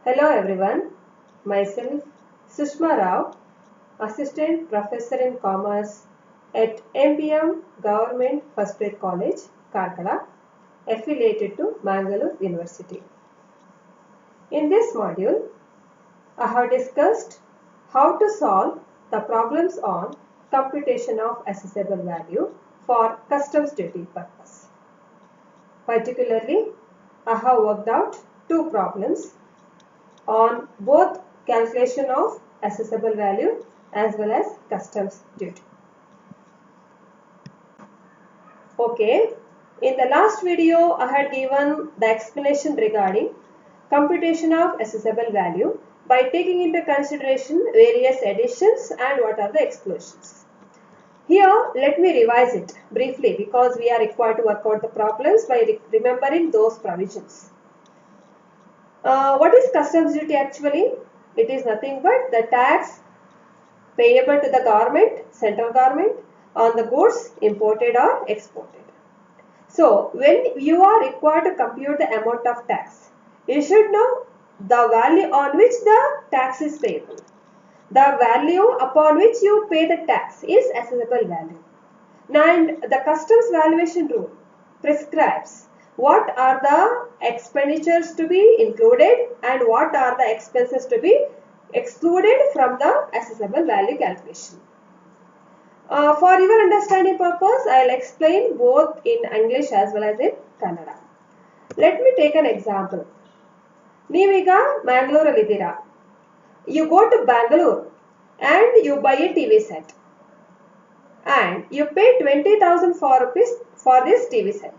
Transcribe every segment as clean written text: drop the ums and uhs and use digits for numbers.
Hello everyone, myself Sushma Rao, Assistant Professor in Commerce at MBM Government First Grade College, Karkala, affiliated to Mangalore University. In this module, I have discussed how to solve the problems on computation of assessable value for customs duty purpose. Particularly, I have worked out two problems on both calculation of assessable value as well as customs duty. Okay, in the last video I had given the explanation regarding computation of assessable value by taking into consideration various additions and what are the exclusions. Here let me revise it briefly because we are required to work out the problems by remembering those provisions. What is customs duty actually? It is nothing but the tax payable to the government, central government, on the goods imported or exported. So, when you are required to compute the amount of tax, you should know the value on which the tax is payable. The value upon which you pay the tax is assessable value. And the customs valuation rule prescribes what are the expenditures to be included and what are the expenses to be excluded from the assessable value calculation. For your understanding purpose, I will explain both in English as well as in Kannada. Let me take an example. ನೀವೀಗ ಮ್ಯಾಂಗ್ಳೂರಲ್ಲಿದ್ದೀರಾ. You go to Bangalore and you buy a TV set. And you pay 20,000 rupees for this TV set.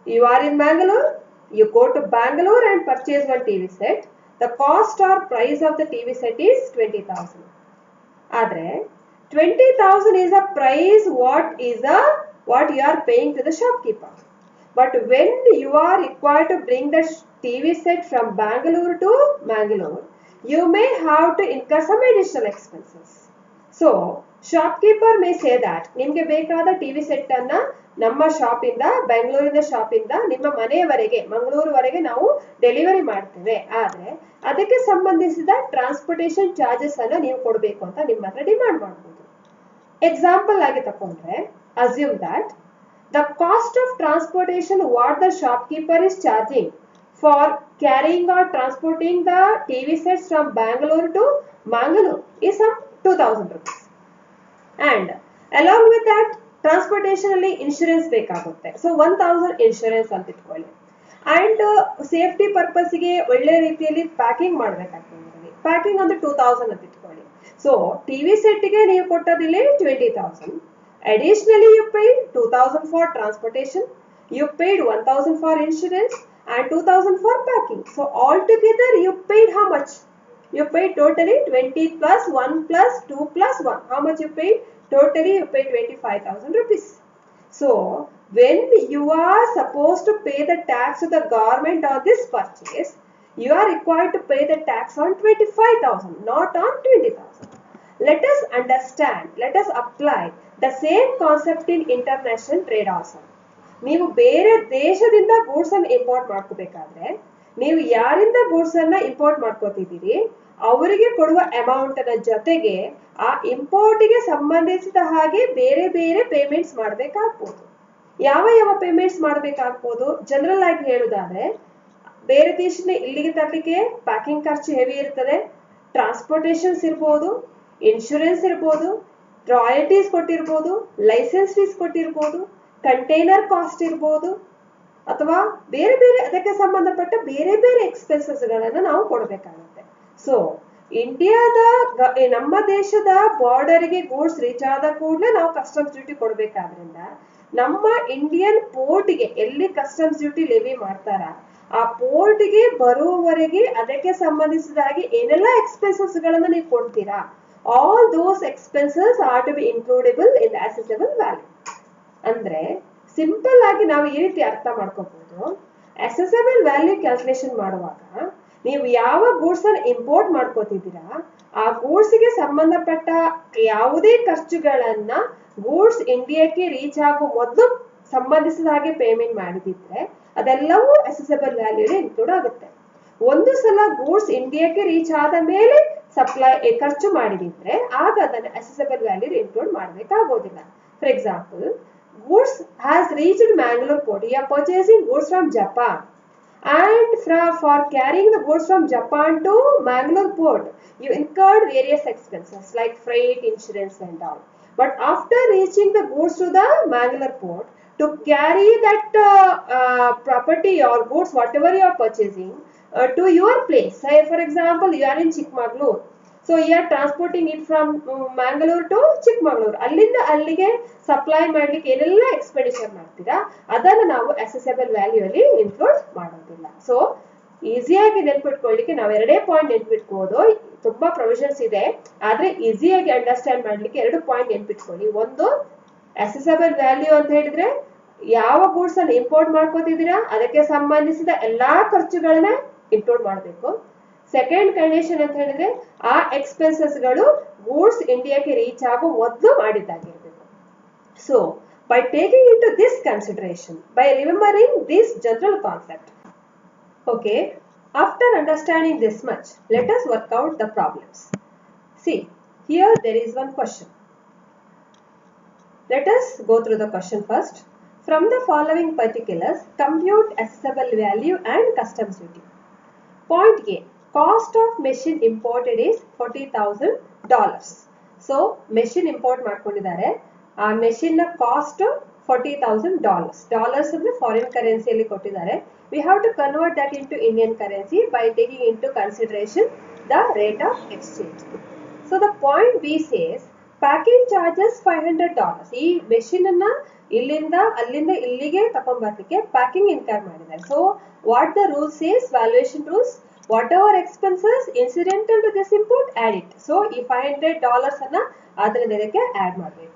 You are in Bangalore, you go to Bangalore and purchase one TV set. The cost or price of the TV set is 20,000. Adre 20,000 is a price what you are paying to the shopkeeper. But when you are required to bring the TV set from Bangalore to Mangalore, you may have to incur some additional expenses. So, shopkeeper may say that ನಿಮಗೆ ಬೇಕಾದ TV set ಅನ್ನ ನಮ್ಮ shop ಇಂದ ಬೆಂಗಳೂರಿನ shop ಇಂದ ನಿಮ್ಮ ಮನೆಯವರೆಗೆ ಮಂಗಳೂರುವರೆಗೆ ನಾವು delivery ಮಾಡ್ತೇವೆ. ಆದ್ರೆ ಅದಕ್ಕೆ ಸಂಬಂಧಿಸಿದ ಟ್ರಾನ್ಸ್ಪೋರ್ಟೇಷನ್ ಚಾರ್ಜಸ್ ಅನ್ನು ನೀವು ಕೊಡಬೇಕು ಅಂತ ನಿಮ್ಮ ಹತ್ರ ಡಿಮಾಂಡ್ ಮಾಡಬಹುದು. ಎಕ್ಸಾಂಪಲ್ ಆಗಿ ತಕೊಂಡ್ರೆ assume that the cost of transportation what the shopkeeper is charging for carrying or transporting the TV sets from Bangalore to Mangalore is some 2,000 rupees. And along with that transportation alli insurance ಬೇಕಾಗುತ್ತೆ. So 1,000 insurance ಅಂತ ಇಟ್ಕೊಳ್ಳಿ. And safety purpose ಗೆ ಒಳ್ಳೆ ರೀತಿಯಲ್ಲಿ packing ಮಾಡಬೇಕಾಗ್ತದೆ. Packing ಅಂದ್ರೆ 2,000 ಅಂತ ಇಟ್ಕೊಳ್ಳಿ. So TV set ಗೆ ನೀವು ಕೊಟ್ಟದಿಲ್ಲಿ 20,000. Additionally, you paid 2,000 for transportation, you paid 1,000 for insurance and 2,000 for packing. So altogether you paid how much? You paid totally 20 plus 1 plus 2 plus 1. How much you paid? Totally you paid 25,000 rupees. So when you are supposed to pay the tax to the government on this purchase, you are required to pay the tax on 25,000, not on 20,000. Let us understand, let us apply the same concept in international trade also. ನೀವು ಬೇರೆ ದೇಶದಿಂದ goods ಅನ್ನು import ಮಾಡ್ಕೋಬೇಕಾದ್ರೆ ನೀವು ಯಾರಿಂದ goods ಅನ್ನ import ಮಾಡ್ಕೋತಿದ್ದೀರಿ ಅವರಿಗೆ ಕೊಡುವ amount ನ ಜೊತೆಗೆ ಆ ಇಂಪೋರ್ಟ್ ಗೆ ಸಂಬಂಧಿಸಿದ ಹಾಗೆ ಬೇರೆ ಬೇರೆ ಪೇಮೆಂಟ್ಸ್ ಮಾಡಬೇಕಾಗ್ಬೋದು. ಯಾವ ಪೇಮೆಂಟ್ಸ್ ಮಾಡಬೇಕಾಗ್ಬೋದು ಜನರಲ್ ಆಗಿ ಹೇಳುವುದಾದ್ರೆ ಬೇರೆ ದೇಶದಿಂದ ಇಲ್ಲಿಗೆ ತರಲಿಕ್ಕೆ ಪ್ಯಾಕಿಂಗ್ ಖರ್ಚು ಹೆವಿ ಇರ್ತದೆ, ಟ್ರಾನ್ಸ್ಪೋರ್ಟೇಷನ್ಸ್ ಇರ್ಬೋದು, ಇನ್ಶೂರೆನ್ಸ್ ಇರ್ಬೋದು, ರಾಯಲ್ಟೀಸ್ ಕೊಟ್ಟಿರ್ಬೋದು, ಲೈಸೆನ್ಸ್ ಫೀಸ್ ಕೊಟ್ಟಿರ್ಬೋದು, ಕಂಟೈನರ್ ಕಾಸ್ಟ್ ಇರ್ಬೋದು ಅಥವಾ ಬೇರೆ ಬೇರೆ ಅದಕ್ಕೆ ಸಂಬಂಧಪಟ್ಟ ಬೇರೆ ಬೇರೆ ಎಕ್ಸ್ಪೆನ್ಸಸ್ ಗಳನ್ನ ನಾವು ಕೊಡಬೇಕಾಗುತ್ತೆ. ಸೊ ಇಂಡಿಯಾದ ನಮ್ಮ ದೇಶದ ಬಾರ್ಡರ್ಗೆ ಗೂಡ್ಸ್ ರೀಚ್ ಆದ ಕೂಡಲೇ ನಾವು ಕಸ್ಟಮ್ಸ್ ಡ್ಯೂಟಿ ಕೊಡಬೇಕಾದ್ರಿಂದ ನಮ್ಮ ಇಂಡಿಯನ್ ಪೋರ್ಟ್ಗೆ ಎಲ್ಲಿ ಕಸ್ಟಮ್ಸ್ ಡ್ಯೂಟಿ ಲೆವಿ ಮಾಡ್ತಾರ ಆ ಪೋರ್ಟ್ಗೆ ಬರುವವರೆಗೆ ಅದಕ್ಕೆ ಸಂಬಂಧಿಸಿದ ಹಾಗೆ ಏನೆಲ್ಲ ಎಕ್ಸ್ಪೆನ್ಸಸ್ ಗಳನ್ನ ನೀವು ಕೊಡ್ತೀರಾ, all those expenses are to be includable in the assessable value. ಅಂದ್ರೆ ಸಿಂಪಲ್ ಆಗಿ ನಾವು ಈ ರೀತಿ ಅರ್ಥ ಮಾಡ್ಕೋಬಹುದು. assessable value ಕ್ಯಾಲ್ಕುಲೇಷನ್ ಮಾಡುವಾಗ ನೀವು ಯಾವ ಗೂಡ್ಸ್ ಅನ್ನು ಇಂಪೋರ್ಟ್ ಮಾಡ್ಕೋತಿದ್ದೀರಾ ಆ ಗೂಡ್ಸ್ ಗೆ ಸಂಬಂಧಪಟ್ಟ ಯಾವುದೇ ಖರ್ಚುಗಳನ್ನ ಗೂಡ್ಸ್ ಇಂಡಿಯಾಕ್ಕೆ ರೀಚ್ ಆಗೋ ಮೊದಲು ಸಂಬಂಧಿಸಿದ ಹಾಗೆ ಪೇಮೆಂಟ್ ಮಾಡಿದಿದ್ರೆ ಅದೆಲ್ಲವೂ assessable value ಇನ್ಕ್ಲೂಡ್ ಆಗುತ್ತೆ. ಒಂದು ಸಲ ಗೂಡ್ಸ್ ಇಂಡಿಯಾಕ್ಕೆ ರೀಚ್ ಆದ ಮೇಲೆ ಸಪ್ಲೈ ಖರ್ಚು ಮಾಡಿದ್ರೆ ಆಗ ಅದನ್ನು ಅಸೆಸಬಲ್ ವ್ಯಾಲ್ಯೂ ಇನ್ಕ್ಲೂಡ್ ಮಾಡಬೇಕಾಗೋದಿಲ್ಲ. For example, goods has reached Mangalore port. You are purchasing goods from Japan and for carrying the goods from Japan to Mangalore port, you incurred various expenses like freight, insurance and all. But after reaching the goods to the Mangalore port, to carry that property or goods, whatever you are purchasing, to your place. Say for example, you are in Chikmagalur. So you are transporting it from Mangalore to Chikmagalur. ಅಲ್ಲಿಂದ ಅಲ್ಲಿಗೆ supply ಮಾಡ್ಲಿಕ್ಕೆ ಏನೆಲ್ಲ expenditure ಮಾಡ್ತೀರಾ ಅದನ್ನು ನಾವು assessable value ಅಲ್ಲಿ include ಮಾಡೋದಿಲ್ಲ. So ಈಸಿಯಾಗಿ ನೆನ್ಪಿಟ್ಕೊಳ್ಳಿಕ್ಕೆ ನಾವು ಎರಡೇ ಪಾಯಿಂಟ್ ನೆನ್ಪಿಟ್ಕೋದು. ತುಂಬಾ ಪ್ರೊವಿಷನ್ಸ್ ಇದೆ, ಆದ್ರೆ ಈಸಿಯಾಗಿ ಅಂಡರ್ಸ್ಟ್ಯಾಂಡ್ ಮಾಡ್ಲಿಕ್ಕೆ 2 ಪಾಯಿಂಟ್ ನೆನ್ಪಿಟ್ಕೊಳ್ಳಿ. ಒಂದು, ಅಸೆಸಬಲ್ ವ್ಯಾಲ್ಯೂ ಅಂತ ಹೇಳಿದ್ರೆ ಯಾವ ಗೂಡ್ಸ್ ಅನ್ನು ಇಂಪೋರ್ಟ್ ಮಾಡ್ಕೋತಿದ್ದೀರಾ ಅದಕ್ಕೆ ಸಂಬಂಧಿಸಿದ ಎಲ್ಲಾ ಖರ್ಚುಗಳನ್ನ ಇನ್ಕ್ಲೂಡ್ ಮಾಡಬೇಕು. ಸೆಕೆಂಡ್ ಕಂಡೀಷನ್ ಅಂತ ಹೇಳಿದ್ರೆ ಆ ಎಕ್ಸ್ಪೆನ್ಸಸ್ ಗಳು ಗೂಡ್ಸ್ ಇಂಡಿಯಾಕ್ಕೆ ರೀಚ್ ಆಗೋ ಮೊದಲು ಮಾಡಿದ್ದಾಗಿರ್ಬೇಕು. So by taking into this consideration, by remembering this general concept, okay, after understanding this much, let us work out the problems. See, here there is one question. Let us go through the question first. From the following particulars, compute assessable value and customs duty. Point A, cost of machine imported is $40,000. So machine import ಮಾಡ್ಕೊಂಡಿದ್ದಾರೆ. ಆ machine ನ cost $40,000. Dollars ಅಂದ್ರೆ foreign ಕರೆನ್ಸಿಯಲ್ಲಿ ಕೊಟ್ಟಿದ್ದಾರೆ. We have to convert that into Indian currency by taking into consideration the rate of exchange. So the point B says packing charges $500. ಈ machine ಅನ್ನ ಇಲ್ಲಿಂದ ಅಲ್ಲಿಂದ ಇಲ್ಲಿಗೆ ತಗೊಂಡ್ ಬರ್ಲಿಕ್ಕೆ ಪ್ಯಾಕಿಂಗ್ ಇನ್ಕರ್ ಮಾಡಿದ್ದಾರೆ. So what the rule says, valuation rules, whatever expenses incidental to this import, add it. So ಈ $500 ಅನ್ನ ಅದರಿಂದ ಇದಕ್ಕೆ ಆಡ್ ಮಾಡಬೇಕು.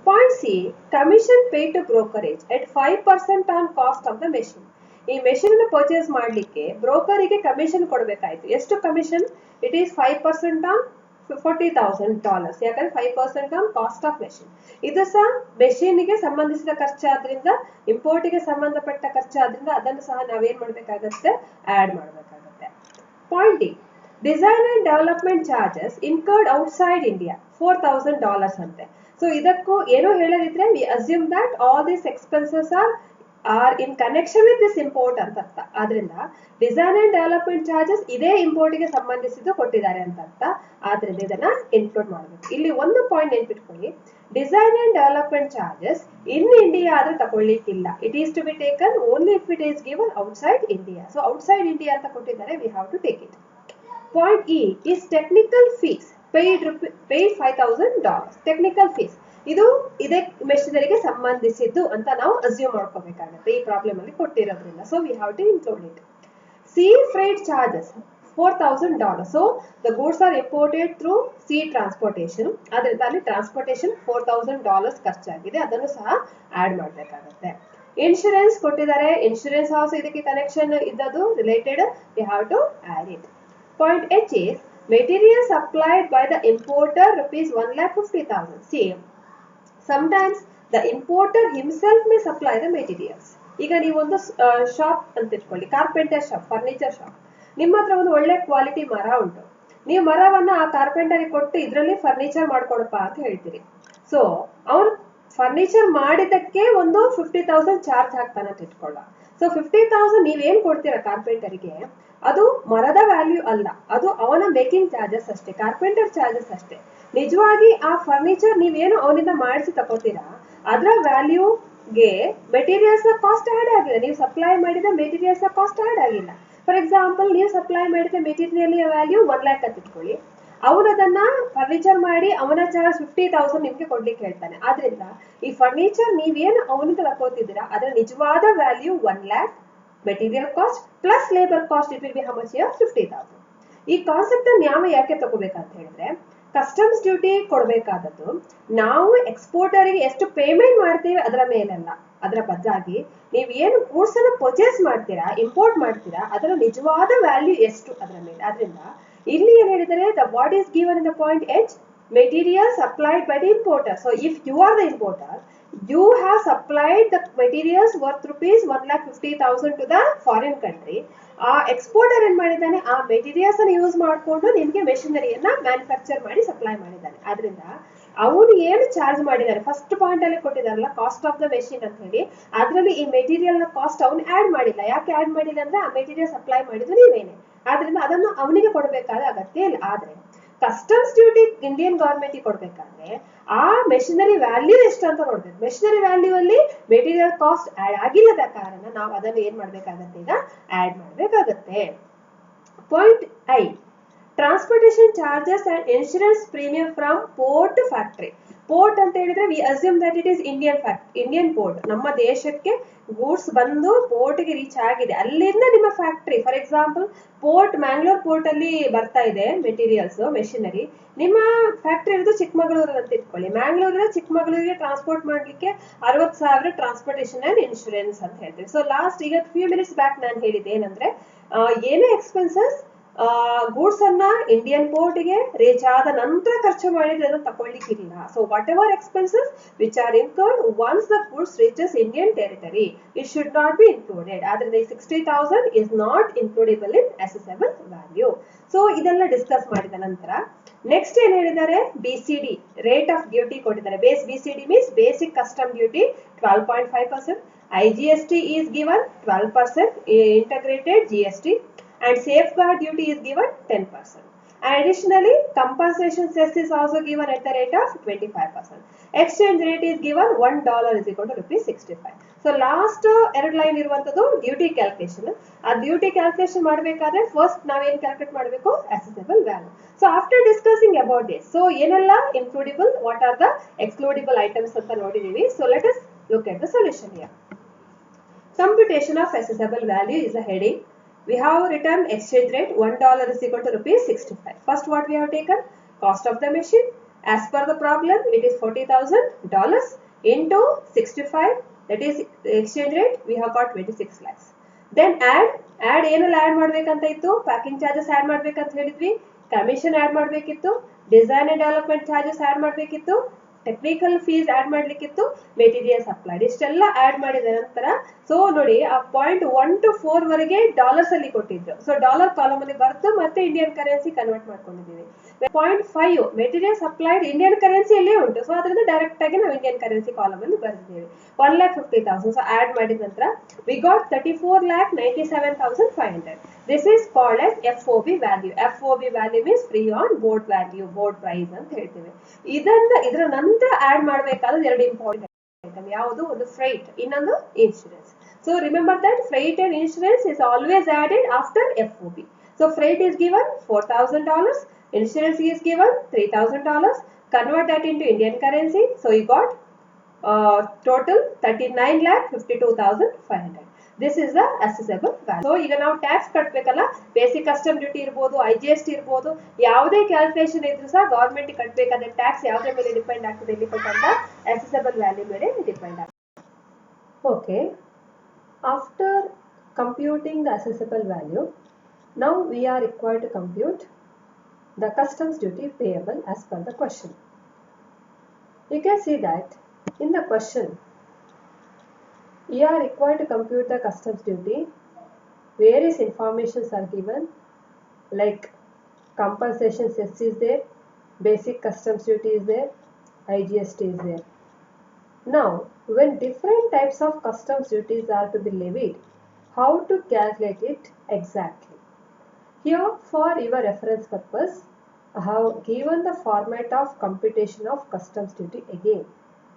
Point C, commission paid to brokerage at 5% on cost of the machine. ಈ machine ಅನ್ನು purchase ಮಾಡ್ಲಿಕ್ಕೆ ಬ್ರೋಕರಿಗೆ commission ಕೊಡಬೇಕಾಯ್ತು. ಎಷ್ಟು commission? It is 5% on $40,000. ಯಾಕಂದ್ರೆ 5% ಆನ್ ಕಾಸ್ಟ್ ಆಫ್ ಮೆಷಿನ್. ಇದು ಸಹ ಮೆಷಿನ್ಗೆ ಸಂಬಂಧಿಸಿದ ಖರ್ಚಾದ್ರಿಂದ, ಇಂಪೋರ್ಟ್ಗೆ ಸಂಬಂಧಪಟ್ಟ ಖರ್ಚಾದ್ರಿಂದ ಅದನ್ನು ಸಹ ನಾವೇನ್ ಮಾಡ್ಬೇಕಾಗತ್ತೆ, ಆಡ್ ಮಾಡ್ಬೇಕಾಗತ್ತೆ. Point D, design and development charges incurred outside India $4,000 ಅಂತೆ. ಸೊ ಇದಕ್ಕೂ ಏನೋ ಹೇಳೋದಿದ್ರೆ we assume that all these expenses are in connection with this import ಅಂತ ಅರ್ಥ. ಆದ್ರಿಂದ ಡಿಸೈನ್ ಅಂಡ್ ಡೆವಲಪ್ಮೆಂಟ್ ಚಾರ್ಜಸ್ ಇದೇ ಇಂಪೋರ್ಟ್ಗೆ ಸಂಬಂಧಿಸಿದ್ದು ಕೊಟ್ಟಿದ್ದಾರೆ ಅಂತ ಅರ್ಥ. ಆದ್ರಿಂದ ಇದನ್ನ ಇನ್ಕ್ಲೂಡ್ ಮಾಡಬೇಕು. ಇಲ್ಲಿ ಒಂದು ಪಾಯಿಂಟ್ ನೆನ್ಪಿಟ್ಕೊಳ್ಳಿ, design and development charges in India ಆದ್ರೆ ತಗೊಳ್ಳಿಕ್ಕಿಲ್ಲ. It is to be taken only if it is given outside India. So outside India ಅಂತ ಕೊಟ್ಟಿದ್ದಾರೆ, we have to take it. Point E is technical fees paid $5,000. Technical fees ಇದು ಇದೇ ಮೆಷಿನರಿಗೆ ಸಂಬಂಧಿಸಿದ್ದು ಅಂತ ನಾವು assume ಮಾಡ್ಕೋಬೇಕಾಗುತ್ತೆ ಈ ಪ್ರಾಬ್ಲಮ್ ಅಲ್ಲಿ ಕೊಟ್ಟಿರೋದ್ರಿಂದ. So we have to include it. Sea freight charges $4,000. So the goods are imported through sea transportation. ಅದರಿಂದ ಅಲ್ಲಿ ಟ್ರಾನ್ಸ್ಪೋರ್ಟೇಷನ್ $4,000 ಖರ್ಚಾಗಿದೆ, ಅದನ್ನು ಸಹ ಆಡ್ ಮಾಡಬೇಕಾಗುತ್ತೆ. ಇನ್ಶೂರೆನ್ಸ್ ಕೊಟ್ಟಿದ್ದಾರೆ, ಇನ್ಶೂರೆನ್ಸ್ ಆಲ್ಸೋ ಇದಕ್ಕೆ ಕನೆಕ್ಷನ್ ಇದ್ದದ್ದು, related, we have to add it. Point H is material supplied by the importer ₹1,50,000. See, sometimes the importer himself may supply the materials. ಈಗ ನೀವು ಒಂದು ಶಾಪ್ ಅಂತ ಇಟ್ಕೊಳ್ಳಿ, ಕಾರ್ಪೆಂಟರ್ ಶಾಪ್, ಫರ್ನಿಚರ್ ಶಾಪ್. ನಿಮ್ಮ ಹತ್ರ ಒಂದು ಒಳ್ಳೆ ಕ್ವಾಲಿಟಿ ಮರ ಉಂಟು, ನೀವು ಮರವನ್ನ ಆ ಕಾರ್ಪೆಂಟರ್ಗೆ ಕೊಟ್ಟು ಇದರಲ್ಲಿ ಫರ್ನಿಚರ್ ಮಾಡ್ಕೊಡಪ್ಪ ಅಂತ ಹೇಳ್ತೀರಿ. ಸೊ ಅವ್ರು ಫರ್ನಿಚರ್ ಮಾಡಿದಕ್ಕೆ ಒಂದು 50,000 ಚಾರ್ಜ್ ಹಾಕ್ತಾನೆ ಅಂತ ಇಟ್ಕೊಳ್ಳ. ಸೊ 50,000 ನೀವೇನ್ ಕೊಡ್ತೀರಾ ಕಾರ್ಪೆಂಟರ್ಗೆ, ಅದು ಮರದ ವ್ಯಾಲ್ಯೂ ಅಲ್ಲ, ಅದು ಅವನ ಮೇಕಿಂಗ್ ಚಾರ್ಜಸ್ ಅಷ್ಟೇ, ಕಾರ್ಪೆಂಟರ್ ಚಾರ್ಜಸ್ ಅಷ್ಟೇ. ನಿಜವಾಗಿ ಆ ಫರ್ನಿಚರ್ ನೀವೇನು ಅವನಿಂದ ಮಾಡಿಸಿ ತಗೋತೀರಾ ಅದರ ವ್ಯಾಲ್ಯೂಗೆ ಮೆಟೀರಿಯಲ್ಸ್ ನ ಕಾಸ್ಟ್ ಆಡ್ ಆಗಿಲ್ಲ. ನೀವು ಸಪ್ಲೈ ಮಾಡಿದ ಮೆಟೀರಿಯಲ್ಸ್ ನ ಕಾಸ್ಟ್ ಆಡ್ ಆಗಿಲ್ಲ. ಫಾರ್ ಎಕ್ಸಾಂಪಲ್, ನೀವು ಸಪ್ಲೈ ಮಾಡಿದ ಮೆಟೀರಿಯಲ್ ವ್ಯಾಲ್ಯೂ 1 lakh ಅಂತ ಇಟ್ಕೊಳ್ಳಿ, ಅವನದನ್ನ ಫರ್ನಿಚರ್ ಮಾಡಿ ಅವನ ಚಾರ್ಜ್ 50,000 ನಿಮ್ಗೆ ಕೊಡ್ಲಿಕ್ಕೆ ಹೇಳ್ತಾನೆ. ಆದ್ರಿಂದ ಈ ಫರ್ನಿಚರ್ ನೀವೇನು ಅವನಿಂದ ತಗೋತಿದ್ದೀರಾ ಅದರ ನಿಜವಾದ value 1 lakh, material cost plus labour cost, it will be how much here 50,000. ಈ ಕಾನ್ಸೆಪ್ಟ್ ಅನ್ನು ನಾವು ಯಾಕೆ ತಗೋಬೇಕಂತ ಹೇಳಿದ್ರೆ, ಕಸ್ಟಮ್ಸ್ ಡ್ಯೂಟಿ ಕೊಡಬೇಕಾದದ್ದು ನಾವು ಎಕ್ಸ್ಪೋರ್ಟರ್ಗೆ ಎಷ್ಟು ಪೇಮೆಂಟ್ ಮಾಡ್ತೀವಿ ಅದರ ಮೇಲಲ್ಲ, ಅದರ ಬದಲಾಗಿ ನೀವು ಏನು ಗೂಡ್ಸ್ ಅನ್ನು ಪರ್ಚೇಸ್ ಮಾಡ್ತೀರಾ, ಇಂಪೋರ್ಟ್ ಮಾಡ್ತೀರಾ, ಅದರ ನಿಜವಾದ ವ್ಯಾಲ್ಯೂ ಎಷ್ಟು ಅದರ ಮೇಲೆ. ಆದ್ರಿಂದ ಇಲ್ಲಿ ಏನ್ ಹೇಳಿದರೆ, the what is given in the point H, material supplied by the importer. So if you are the importer, you have supplied the materials worth rupees 1,50,000 to the foreign country. ಆ exporter ಏನ್ ಮಾಡಿದ್ದಾನೆ, ಆ materials ಅನ್ನು use ಮಾಡಿಕೊಂಡು ನಿಮಗೆ ಮೆಷಿನರಿಯನ್ನ manufacture ಮಾಡಿ supply ಮಾಡಿದ್ದಾನೆ. ಆದ್ರಿಂದ ಅವನು ಏನು ಚಾರ್ಜ್ ಮಾಡಿದ್ದಾರೆ, ಫಸ್ಟ್ ಪಾಯಿಂಟ್ ಅಲ್ಲಿ ಕೊಟ್ಟಿದಾರಲ್ಲ ಕಾಸ್ಟ್ ಆಫ್ ದ ಮೆಷಿನ್ ಅಂತ ಹೇಳಿ, ಅದರಲ್ಲಿ ಈ ಮೆಟೀರಿಯಲ್ ನ ಕಾಸ್ಟ್ ಅವನು ಆಡ್ ಮಾಡಿಲ್ಲ. ಯಾಕೆ ಆಡ್ ಮಾಡಿಲ್ಲ ಅಂದ್ರೆ ಆ ಮೆಟೀರಿಯಲ್ ಸಪ್ಲೈ ಮಾಡಿದ್ದು ನೀವೇನೆ, ಆದ್ರಿಂದ ಅದನ್ನು ಅವನಿಗೆ ಕೊಡಬೇಕಾದ ಅಗತ್ಯ ಇಲ್ಲ. ಆದ್ರೆ ಕಸ್ಟಮ್ಸ್ ಡ್ಯೂಟಿ ಇಂಡಿಯನ್ ಗವರ್ಮೆಂಟ್ ಕೊಡ್ಬೇಕಾದ್ರೆ ಆ ಮೆಷಿನರಿ ವ್ಯಾಲ್ಯೂ ಎಷ್ಟು ಅಂತ ನೋಡ್ಬೇಕು. ಮೆಷಿನರಿ ವ್ಯಾಲ್ಯೂ ಅಲ್ಲಿ ಮೆಟೀರಿಯಲ್ ಕಾಸ್ಟ್ ಆಡ್ ಆಗಿಲ್ಲದ ಕಾರಣ ನಾವು ಅದನ್ನು ಏನ್ ಮಾಡ್ಬೇಕಾಗತ್ತೆ, ಈಗ ಆಡ್ ಮಾಡ್ಬೇಕಾಗತ್ತೆ. Point I, transportation charges and insurance premium from port to factory. Port ಅಂತ ಹೇಳಿದ್ರೆ we assume that it is Indian port. ನಮ್ಮ ದೇಶಕ್ಕೆ ಗೂಡ್ಸ್ ಬಂದು ಪೋರ್ಟ್ ಗೆ ರೀಚ್ ಆಗಿದೆ, ಅಲ್ಲಿಂದ ನಿಮ್ಮ factory. For example port Mangalore port ಅಲ್ಲಿ ಬರ್ತಾ ಇದೆ ಮೆಟೀರಿಯಲ್ಸ್ ಮೆಷಿನರಿ, ನಿಮ್ಮ ಫ್ಯಾಕ್ಟರಿ ಇರೋದು ಚಿಕ್ಕಮಗಳೂರು ಅಂತ ಇಟ್ಕೊಳ್ಳಿ. ಮ್ಯಾಂಗ್ಳೂರಿಂದ ಚಿಕ್ಕಮಗಳೂರಿಗೆ ಟ್ರಾನ್ಸ್ಪೋರ್ಟ್ ಮಾಡ್ಲಿಕ್ಕೆ 60,000 ಟ್ರಾನ್ಸ್ಪೋರ್ಟೇಷನ್ ಅಂಡ್ ಇನ್ಶೂರೆನ್ಸ್ ಅಂತ ಹೇಳ್ತೀವಿ. ಸೊ ಲಾಸ್ಟ್ ಈಗ ಫ್ಯೂ ಮಿನಿಟ್ಸ್ ಬ್ಯಾಕ್ ನಾನು ಹೇಳಿದ್ದೆ ಏನಂದ್ರೆ, ಏನೇ ಎಕ್ಸ್ಪೆನ್ಸಸ್ ಗೂಡ್ಸ್ ಅನ್ನ ಇಂಡಿಯನ್ ಪೋರ್ಟ್ ಗೆ ರೀಚ್ ಆದ ನಂತರ ಖರ್ಚು ಮಾಡಿದ್ರೆ ಅದನ್ನು ತಗೊಳ್ಳಿಕ್ಕಿಲ್ಲ. So whatever expenses which are incurred once the goods reaches Indian territory, it should not be included. ಆದ್ರಿಂದ ಈ 60,000 is not includable in assessable value. So ಇದೆಲ್ಲ ಡಿಸ್ಕಸ್ ಮಾಡಿದ ನಂತರ ನೆಕ್ಸ್ಟ್ ಏನ್ ಹೇಳಿದ್ದಾರೆ, BCD ರೇಟ್ ಆಫ್ ಡ್ಯೂಟಿ ಕೊಟ್ಟಿದ್ದಾರೆ. Base BCD means basic custom duty 12.5%. IGST is given 12%, integrated GST, and safeguard duty is given 10%. And additionally, compensation cess is also given at the rate of 25%. Exchange rate is given $1 is equal to rupees 65. So last ಎರಡು line ಇರುವಂತದ್ದು duty calculation. ಆ duty calculation ಮಾಡಬೇಕಾದ್ರೆ first ನಾವೇನ್ calculate ಮಾಡಬೇಕು, assessable value. So after discussing about this, so ಏನೆಲ್ಲ ಇನ್ಕ್ಲೂಡಿಬಲ್, what are the ಎಕ್ಸ್ಕ್ಲೂಡಿಬಲ್ items ಅಂತ ನೋಡಿದೀವಿ. So let us look at the solution here. Computation of assessable value is a heading. We have written exchange rate $1 is equal to rupees 65. First what we have taken, cost of the machine. As per the problem, it is $40,000 into 65, that is exchange rate, we have got 26 lakhs. Then add ಏನಲ್ಲ add ಮಾಡ್ಬೇಕಂತ ಇತ್ತು, packing charges add ಮಾಡ್ಬೇಕಂತ ಹೇಳಿದ್ವಿ, commission add ಮಾಡ್ಬೇಕಿತ್ತು, design and development charges add ಮಾಡ್ಬೇಕಿತ್ತು, technical fees add ಮಾಡ್ಲಿಕ್ಕಿತ್ತು, material supplied, ಇಷ್ಟೆಲ್ಲ add ಮಾಡಿದ ನಂತರ ಸೊ ನೋಡಿ ಆ ಪಾಯಿಂಟ್ 1 to 4 ವರೆಗೆ ಡಾಲರ್ಸ್ ಅಲ್ಲಿ ಕೊಟ್ಟಿದ್ರು. ಸೊ ಡಾಲರ್ ಕಾಲಮ್ ಅಲ್ಲಿ ಬರ್ತು ಮತ್ತೆ ಇಂಡಿಯನ್ ಕರೆನ್ಸಿ ಕನ್ವರ್ಟ್ ಮಾಡ್ಕೊಂಡಿದ್ದೀವಿ. ಪಾಯಿಂಟ್ 5 ಮೆಟೀರಿಯಲ್ ಸಪ್ಲೈಡ್ ಇಂಡಿಯನ್ ಕರೆನ್ಸಿಯಲ್ಲೇ ಉಂಟು. ಸೊ ಅದರಿಂದ ಡೈರೆಕ್ಟ್ ಆಗಿ ನಾವು ಇಂಡಿಯನ್ ಕರೆನ್ಸಿ ಕಾಲಮ್ ಅಲ್ಲಿ ಬರ್ತಿದ್ದೇವೆ. 1,50,000. ಸೊ ಆಡ್ ಮಾಡಿದ ನಂತರ we got 34,97,500. This is called as FOB value. FOB value means free on board value, board price ಅಂತ ಹೇಳ್ತೀವಿ. ಇದರ ನಂತರ ಆಡ್ ಮಾಡಬೇಕಾದ್ರೆ ಎರಡು ಇಂಪಾರ್ಟೆಂಟ್ ಐಟಮ್, ಯಾವುದು, ಒಂದು ಫ್ರೈಟ್, ಇನ್ನೊಂದು insurance. So remember that freight and insurance is always added after FOB. So freight is given $4,000, insurance is given $3,000. Convert that into Indian currency. So you got total 39,52,500. This is the assessable value. So ಈಗ ನಾವು tax ಕಟ್ಟಬೇಕಲ್ಲ, basic custom duty ಇರ್ಬೋದು, IGST ಇರ್ಬೋದು, ಯಾವುದೇ calculation ಇದ್ರೂ ಸಹ government ಕಟ್ಟಬೇಕಾದ್ರೆ tax ಯಾವುದ್ರ ಮೇಲೆ depend ಆಗ್ತದೆ, ಇಲ್ಲಿ ಕೊಟ್ಟಂತ ಅಸೆಸಬಲ್ ವ್ಯಾಲ್ಯೂ ಮೇಲೆ ಡಿಪೆಂಡ್ ಆಗ್ತದೆ. Okay, after computing the assessable value, now we are required to compute the customs duty payable as per the question. You can see that in the question, you are required to compute the customs duty. Various informations are given, like compensation cess is there, basic customs duty is there, IGST is there. Now, when different types of customs duties are to be levied, how to calculate it exactly? Here, for your reference purpose, I have given the format of computation of customs duty again.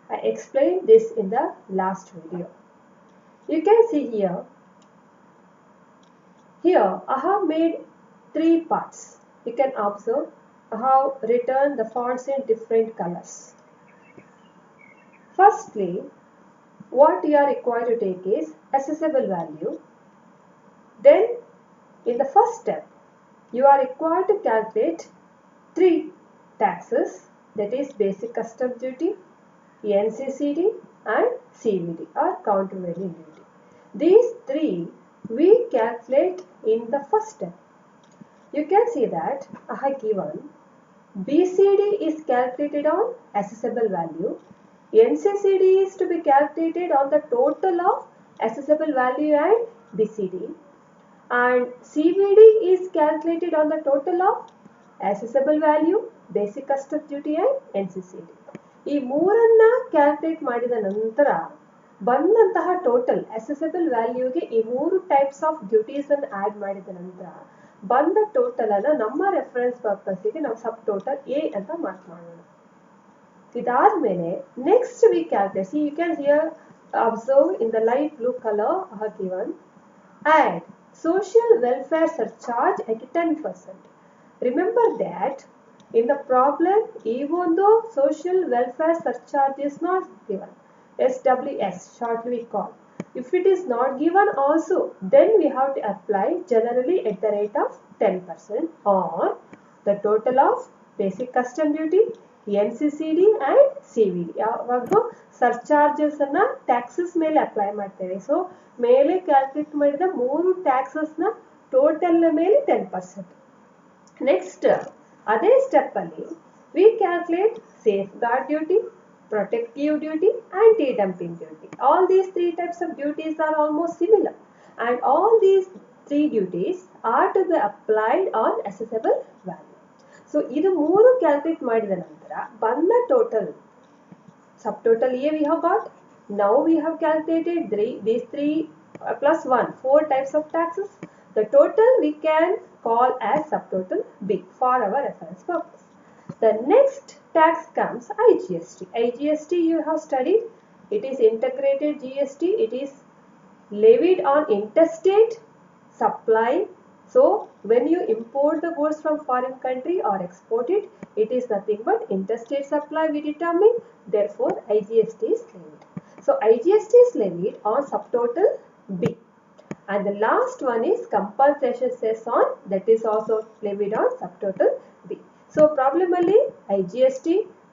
I explained this in the last video. You can see here I have made 3 parts. You can observe I have written the fonts in different colors. Firstly, what you are required to take is assessable value. Then, in the first step, you are required to calculate 3 taxes, that is basic customs duty, NCCD and CVD or countervailing duty. These 3 we calculate in the first step. You can see that I have given BCD is calculated on assessable value, NCCD is to be calculated on the total of assessable value and BCD, and CVD is calculated on the total of assessable value, basic customs duty and NCCD. ಈ ಮೂರನ್ನ calculate ಮಾಡಿದ ನಂತರ ಬಂದಂತಹ total assessable ವ್ಯಾಲ್ಯೂಗೆ ಈ ಮೂರು types of duties ಅನ್ನು add ಮಾಡಿದ ನಂತರ ಬಂದ ಟೋಟಲ್ ಅನ್ನ ನಮ್ಮ ರೆಫರೆನ್ಸ್ ಪರ್ಪಸ್ಗೆ ನಾವು ಸಬ್ ಟೋಟಲ್ ಎ ಅಂತ ಮಾರ್ಕ್ ಮಾಡೋಣ. ಇದಾದ್ಮೇಲೆ next we calculate, see you can here observe in the light blue colour I have given, add social welfare surcharge at 10%. Remember that in the problem, even though social welfare surcharge is not given, SWS shortly we call, if it is not given also, then we have to apply generally at the rate of 10% on the total of basic custom duty, NCCD and CVD. ಯಾವಾಗಲೂ ಸರ್ಚಾರ್ಜಸ್ ಅನ್ನ taxes ಮೇಲೆ apply ಮಾಡ್ತೇವೆ. So ಮೇಲೆ calculate ಮಾಡಿದ ಮೂರು taxes ನ total ಮೇಲೆ 10%. Next ಅದೇ ಸ್ಟೆಪ್ ಅಲ್ಲಿ we calculate safeguard duty, protective duty, anti-dumping duty. All these three types of duties are almost similar, and all these three duties are to be applied on assessable value. So idu mooru calculate madida nantara banna total subtotal A we have got. Now we have calculated these three plus 1 4 types of taxes. The total we can call as subtotal B for our reference purpose. The next tax comes IGST. IGST you have studied. It is integrated GST. It is levied on interstate supply. So when you import the goods from foreign country or export it, it is nothing but interstate supply we determine. Therefore IGST is levied. So IGST is levied on subtotal B. And the last one is compensation cess on, that is also levied on subtotal B. So problem ಅಲ್ಲಿ IGST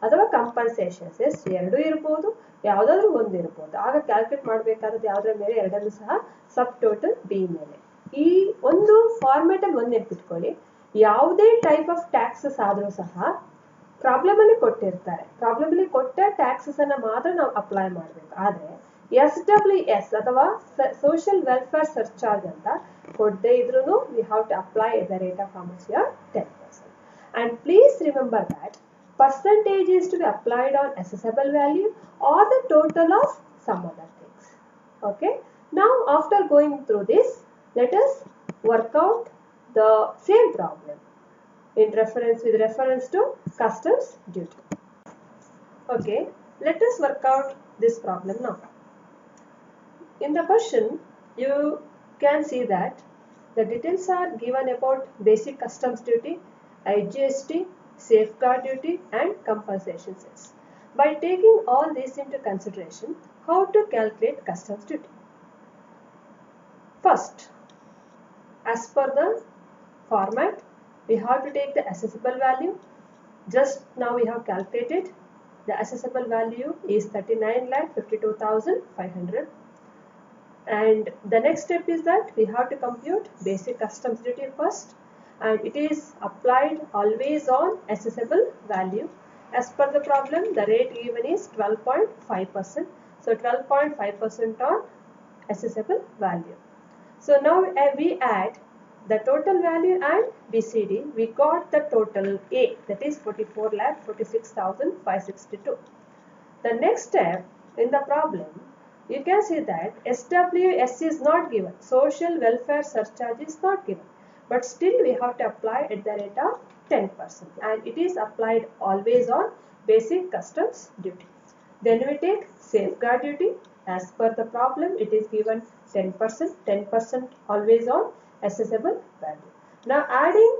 ಅಥವಾ compensation cess ಎರಡು ಇರಬಹುದು, ಯಾವುದಾದ್ರೂ ಒಂದು ಇರಬಹುದು. ಆಗ calculate ಮಾಡಬೇಕಾದ್ರೆ ಯಾವುದರ ಮೇಲೆ, ಎರಡನ್ನೂ ಸಹ ಸಬ್ ಟೋಟಲ್ ಬಿ ಮೇಲೆ. ಈ ಒಂದು ಫಾರ್ಮೆಟ್ ಅಲ್ಲಿ ಒಂದು ನೆನಪಿಟ್ಕೊಳ್ಳಿ, ಯಾವುದೇ ಟೈಪ್ ಆಫ್ ಟ್ಯಾಕ್ಸಸ್ ಆದರೂ ಸಹ ಪ್ರಾಬ್ಲಮ್ ಅಲ್ಲಿ ಕೊಟ್ಟಿರ್ತಾರೆ. ಪ್ರಾಬ್ಲಮ್ ಅಲ್ಲಿ ಕೊಟ್ಟ ಟ್ಯಾಕ್ಸಸ್ ಅನ್ನ ಮಾತ್ರ ನಾವು ಅಪ್ಲೈ ಮಾಡಬೇಕು. ಆದ್ರೆ SWS ಅಥವಾ ಸೋಷಿಯಲ್ ವೆಲ್ಫೇರ್ ಸರ್ಚಾರ್ಜ್ ಅಂತ ಕೊಡದೇ ಇದ್ರೂ we have to apply at the rate of how much here 10%. And please remember that percentage is to be applied on assessable value or the total of some other things. Okay. Now after going through this, let us work out the same problem with reference to customs duty. Okay. Let us work out this problem now. In the question, you can see that the details are given about basic customs duty, IGST, safeguard duty and compensation cess. By taking all this into consideration, how to calculate customs duty? First, as per the format, we have to take the assessable value. Just now we have calculated the assessable value is 39,52,500. And the next step is that we have to compute basic customs duty first. And it is applied always on assessable value. As per the problem, the rate given is 12.5%. So 12.5% on assessable value. So now we add the total value and BCD. We got the total A, that is 44,46,562. The next step in the problem, you can see that SWS is not given. Social welfare surcharge is not given. But still we have to apply at the rate of 10%, and it is applied always on basic customs duty. Then we take safeguard duty. As per the problem, it is given 10% always on assessable value. Now adding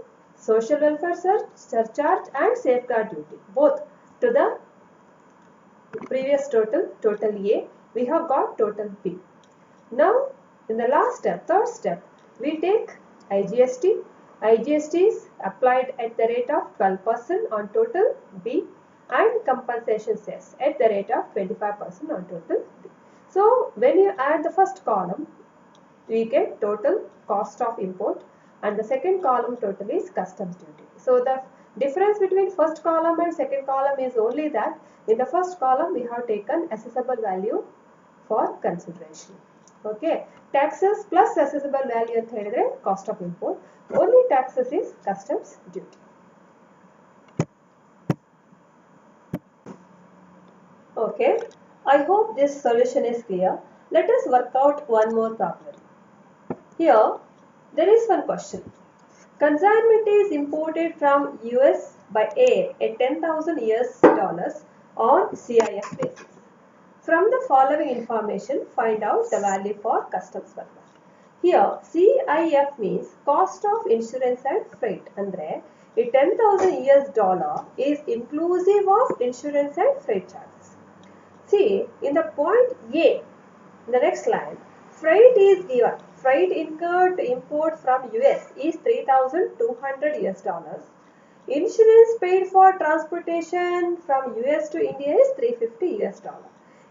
social welfare surcharge and safeguard duty both to the previous total A, we have got total B. Now in the last step, third step, we take IGST. IGST is applied at the rate of 12% on total B and compensation cess at the rate of 25% on total B. So when you add the first column, we get total cost of import, and the second column total is customs duty. So the Difference between first column and second column is only that in the first column we have taken assessable value for consideration. Okay, taxes plus assessable value anta helidre cost of import. Only taxes is customs duty. Okay, I hope this solution is clear. Let us work out one more problem. Here, there is one question. Consignment is imported from US by air at 10,000 US dollars on CIF basis. From the following information, find out the value for customs purpose. Here, CIF means cost of insurance and freight. Andre, a 10,000 US dollar is inclusive of insurance and freight charges. See, in the point A, in the next line, freight is given. Freight incurred to import from US is 3,200 US dollars. Insurance paid for transportation from US to India is 350 US dollar.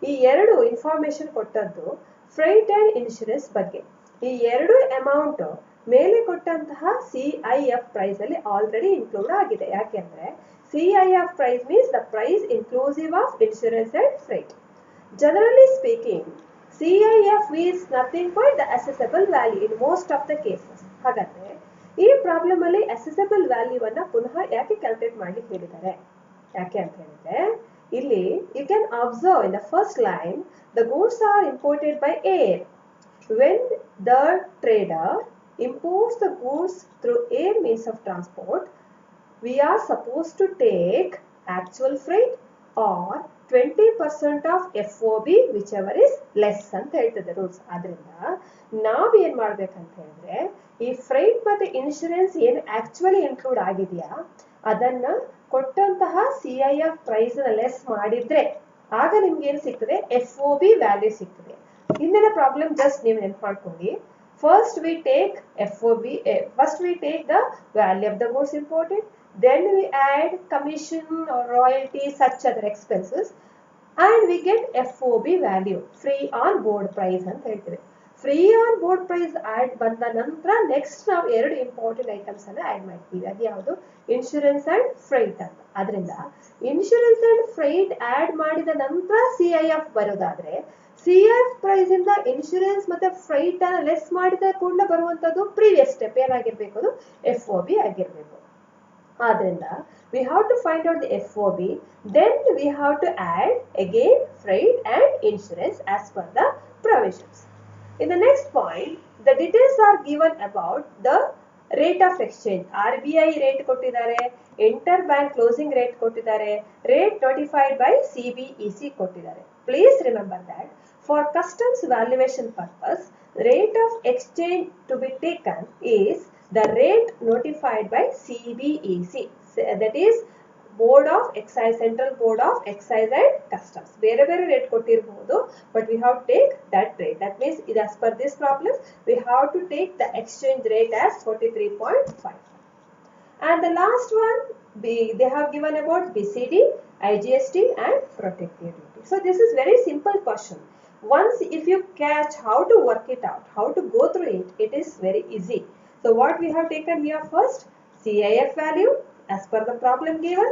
ಈ ಎರಡು information ಕೊಟ್ಟದ್ದು freight and insurance ಬಗ್ಗೆ. ಈ ಎರಡು amount ಮೇಲೆ ಕೊಟ್ಟಂತಹ CIF price ಅಲ್ಲಿ already include ಆಗಿದೆ. ಯಾಕೆಂದ್ರೆ CIF price means the price inclusive of insurance and freight. Generally speaking, CIF is nothing but the assessable value in most of the cases. ಹಾಗಾದ್ರೆ ಈ ಪ್ರಾಬ್ಲಮ್ ಅಲ್ಲಿ ಅಸೆಸಬಲ್ ವ್ಯಾಲ್ಯೂ ಅನ್ನ ಪುನಃ ಯಾಕೆ calculate ಮಾಡ್ಲಿಕ್ಕೆ ಹೇಳಿದ್ದಾರೆ? ಯಾಕೆ ಅಂತ ಹೇಳಿದ್ರೆ ಇಲ್ಲಿ you can observe in the first line the goods are imported by air. When the trader imports the goods through air means of transport, we are supposed to take actual freight or 20% of FOB whichever is less ಅಂತ ಹೇಳ್ತದೆ rules. ಆದ್ರಿಂದ ನಾವು ಏನ್ ಮಾಡ್ಬೇಕಂತ ಹೇಳಿದ್ರೆ ಈ freight ಮತ್ತೆ insurance ಏನು ಆಕ್ಚುಲಿ ಇನ್ಕ್ಲೂಡ್ ಆಗಿದೆಯಾ ಅದನ್ನ ಕೊಟ್ಟಂತಹ CIF ಪ್ರೈಸ್ ನ ಲೆಸ್ ಮಾಡಿದ್ರೆ ಆಗ ನಿಮ್ಗೆ ಏನು ಸಿಗ್ತದೆ, FOB ವ್ಯಾಲ್ಯೂ ಸಿಗ್ತದೆ. ಹಿಂದಿನ ಪ್ರಾಬ್ಲಮ್ ಜಸ್ಟ್ ನೀವು ನೆನ್ಪು ಮಾಡ್ಕೊಳ್ಳಿ. First we take FOB, first we take the value of the goods imported, then we add commission or royalty, such other expenses, and we get FOB value, free on board price ಅಂತ ಹೇಳ್ತೀವಿ. Free on board price add ಬಂದ ನಂತರ next ನಾವು ಎರಡು important items ಅನ್ನ add ಮಾಡ್ತೀವಿ. ಅದು ಯಾವುದು? ಇನ್ಶೂರೆನ್ಸ್ ಅಂಡ್ ಫ್ರೈಟ್ ಅಂತ. ಅದರಿಂದ ಇನ್ಶೂರೆನ್ಸ್ ಅಂಡ್ ಫ್ರೈಟ್ ಆಡ್ ಮಾಡಿದ ನಂತರ CIF ಬರೋದಾದ್ರೆ CIF ಪ್ರೈಸ್ ಇಂದ ಇನ್ಶೂರೆನ್ಸ್ ಮತ್ತೆ ಫ್ರೈಟ್ ಅನ್ನ ಲೆಸ್ ಮಾಡಿದ ಕೂಡಲೇ ಬರುವಂತದ್ದು ಪ್ರೀವಿಯಸ್ ಸ್ಟೆಪ್ ಏನಾಗಿರ್ಬೇಕು, ಅದು FOB ಆಗಿರ್ಬೇಕು. ಆದ್ರಿಂದ we have to find out the FOB, then we have to add again freight and insurance as per the provisions. In the next point, the details are given about the rate of exchange. RBI rate ಕೊಟ್ಟಿದ್ದಾರೆ, inter bank closing rate ಕೊಟ್ಟಿದ್ದಾರೆ, rate notified by CBEC ಕೊಟ್ಟಿದ್ದಾರೆ. Please remember that for customs valuation purpose, rate of exchange to be taken is the rate notified by CBEC. That is Board of Excise, Central Board of Excise and Customs. ಬೇರೆ ಬೇರೆ rate ಕೊಟ್ಟಿರಬಹುದು, but we have to take that rate. That means as per this problem, we have to take the exchange rate as 43.5. And the last one, they have given about BCD, IGST and protective duty. So this is very simple question. Once if you catch how to work it out, how to go through it, it is very easy. So what we have taken here first, CIF value as per the problem given.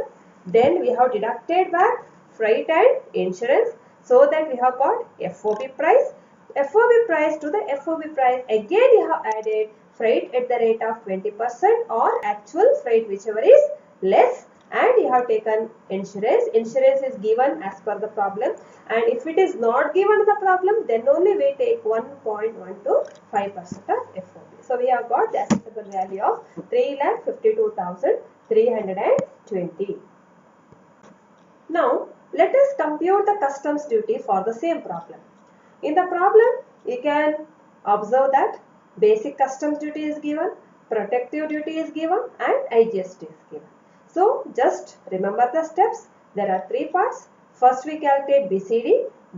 Then we have deducted back freight and insurance, so that we have got FOB price. FOB price to the FOB price, again we have added freight at the rate of 20% or actual freight whichever is less, and you have taken insurance. Insurance is given as per the problem, and if it is not given the problem, then only we take 1.1 to 5% of FOB. So we have got the assessable value of 3,52,320. Now let us compute the customs duty for the same problem. In the problem, you can observe that basic customs duty is given, protective duty is given, and IGST is given. So just remember the steps. There are three parts. First we calculate BCD,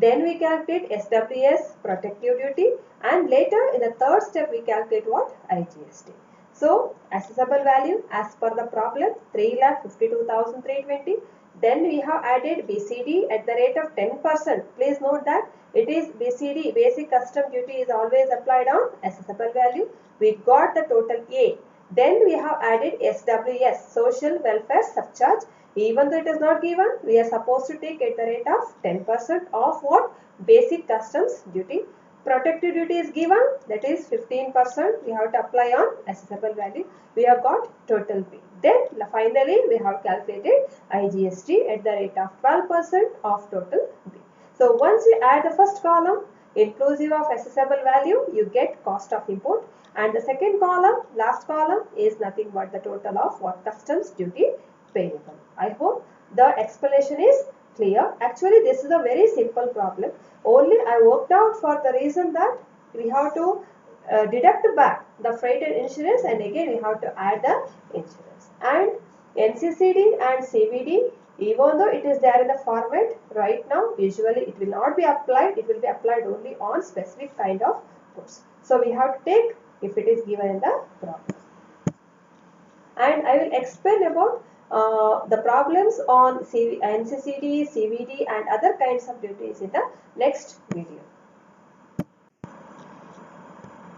then we calculate SWS, protective duty, and later in the third step we calculate what? IGST. So assessable value as per the problem 3,52,320. Then we have added BCD at the rate of 10%. Please note that it is BCD, basic custom duty, is always applied on assessable value. We got the total A. Then we have added SWS, Social Welfare Surcharge. Even though it is not given, we are supposed to take at the rate of 10% of what? Basic customs duty. Protective duty is given, that is 15% we have to apply on assessable value. We have got total pay. Then finally we have calculated IGST at the rate of 12% of total pay. So once you add the first column inclusive of assessable value, you get cost of import, and the second column, last column, is nothing but the total of what? Customs duty payable. I hope the explanation is clear. Actually this is a very simple problem. Only I worked out for the reason that we have to deduct back the freight and insurance, and again we have to add the insurance. And NCCD and CVD, even though it is there in the format right now, usually it will not be applied, it will be applied only on specific kind of goods. So we have to take if it is given in the problem. And I will explain about the problems on NCCD, CVD and other kinds of duties in the next video.